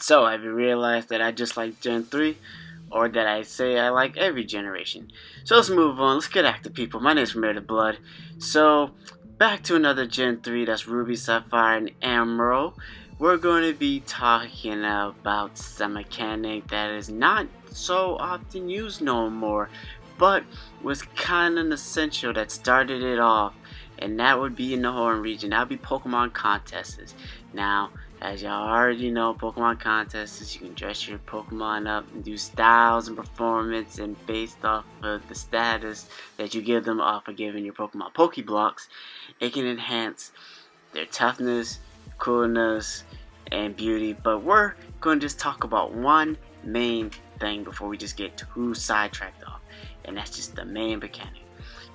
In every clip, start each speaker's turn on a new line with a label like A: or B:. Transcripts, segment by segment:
A: So, have you realized that I just like Gen 3? Or that I say I like every generation? So let's move on. Let's get active, people. My name is Vermillion-Blood. So, back to another Gen 3. That's Ruby, Sapphire, and Emerald. We're going to be talking about some mechanic that is not so often used no more, but was kind of essential that started it off. And that would be in the Horn region. That would be Pokemon contests. Now, as y'all already know, Pokemon contests, you can dress your Pokemon up and do styles and performance, and based off of the status that you give them off of giving your Pokemon Pokeblocks, it can enhance their toughness, coolness, and beauty. But we're going to just talk about one main thing before we just get too sidetracked off, and that's just the main mechanic.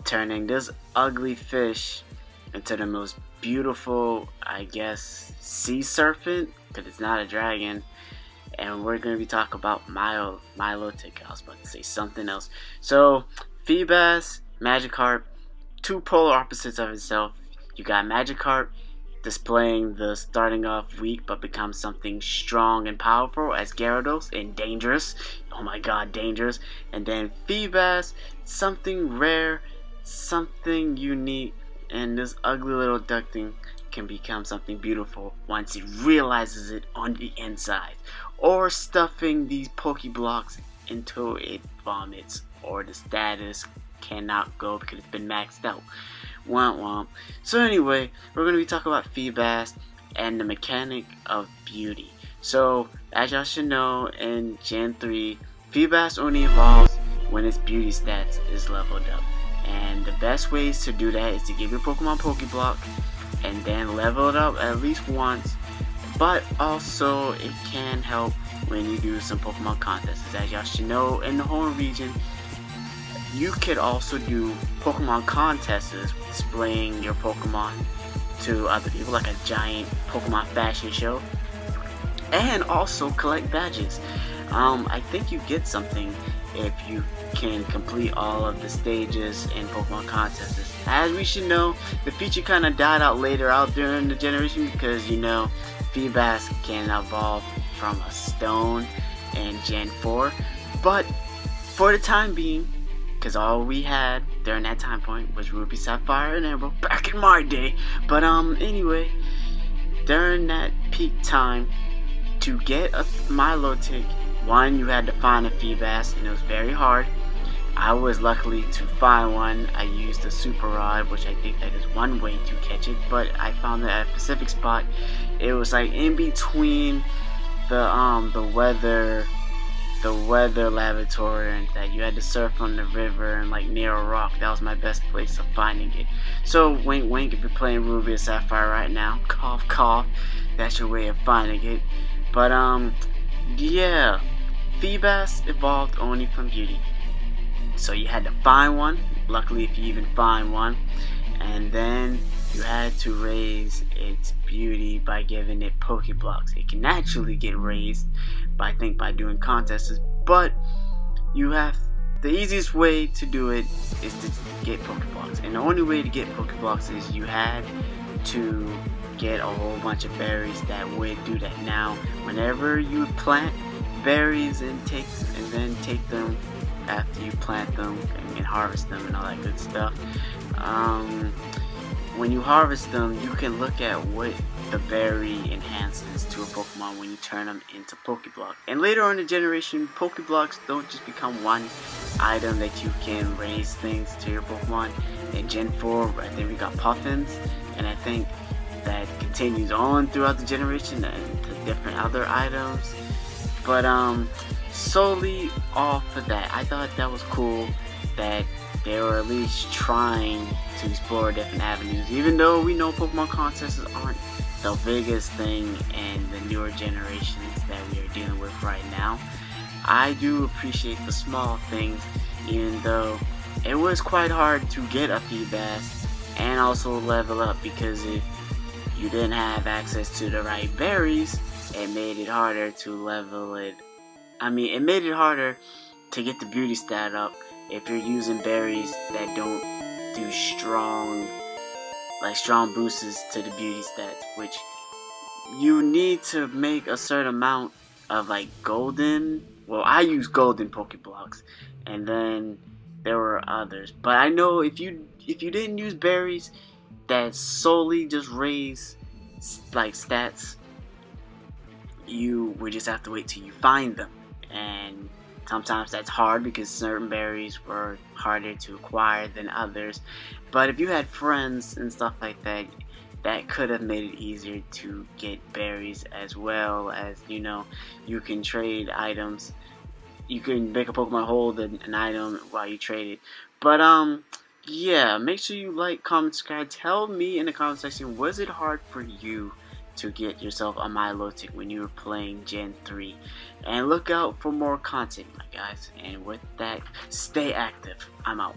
A: Turning this ugly fish into the most beautiful, I guess, sea serpent, because it's not a dragon. And we're going to be talking about Milotic. I was about to say something else. So, Feebas, Magikarp, two polar opposites of itself. You got Magikarp displaying the starting off weak but becomes something strong and powerful as Gyarados and dangerous. Oh my god, dangerous. And then Feebas, something rare, something unique, and this ugly little duck thing can become something beautiful once it realizes it on the inside. Or stuffing these Pokeblocks until it vomits, or the status cannot go because it's been maxed out. Womp womp. So anyway, we're going to be talking about Feebas and the mechanic of beauty. So, as y'all should know, in Gen 3, Feebas only evolves when its beauty stats is leveled up. And the best ways to do that is to give your Pokemon Pokeblock and then level it up at least once. But also, it can help when you do some Pokemon contests. As y'all should know, in the Horn region, you could also do Pokemon contests displaying your Pokemon to other people, like a giant Pokemon fashion show. And also collect badges. I think you get something if you can complete all of the stages in Pokemon contests. As we should know, the feature kind of died out later out during the generation because, you know, Feebas can evolve from a stone in Gen 4. But for the time being, because all we had during that time point was Ruby, Sapphire, and Emerald back in my day. But anyway, during that peak time, to get a Milotic, one, you had to find a Feebas, and it was very hard. I was lucky to find one. I used a Super Rod, which I think that is one way to catch it, but I found it at a specific spot. It was like in between the weather laboratory, and that you had to surf on the river and like near a rock. That was my best place of finding it. So wink wink, if you're playing Ruby or Sapphire right now, cough cough, that's your way of finding it. But yeah, Feebas evolved only from beauty. So you had to find one, luckily if you even find one, and then you had to raise its beauty by giving it Pokeblocks. It can actually get raised by doing contests, but you have the easiest way to do it is to get Pokeblocks. And the only way to get Pokeblocks is you had to get a whole bunch of berries that would do that. Now, whenever you plant berries and then take them after you plant them and harvest them and all that good stuff, when you harvest them, you can look at what the berry enhances to a Pokemon when you turn them into Pokeblock. And later on in the generation, Pokeblocks don't just become one item that you can raise things to your Pokemon. In Gen 4, I think we got Puffins, and I think that continues on throughout the generation and to different other items. But solely off of that, I thought that was cool that they were at least trying to explore different avenues, even though we know Pokemon contests aren't the biggest thing in the newer generations that we are dealing with right now. I do appreciate the small things, even though it was quite hard to get a Feebas and also level up, because if you didn't have access to the right berries, it made it harder to level it. It made it harder to get the beauty stat up if you're using berries that don't do strong boosts to the beauty stats, which you need to make a certain amount of like golden. Well, I use golden Pokeblocks, and then there were others. But I know if you didn't use berries that solely just raise like stats, you would just have to wait till you find them. And sometimes that's hard because certain berries were harder to acquire than others. But if you had friends and stuff like that, that could have made it easier to get berries, as well as, you can trade items. You can make a Pokemon hold an item while you trade it. But yeah, make sure you like, comment, subscribe. Tell me in the comment section, was it hard for you to get yourself a Milotic when you were playing Gen 3? And look out for more content, my guys. And with that, stay active. I'm out.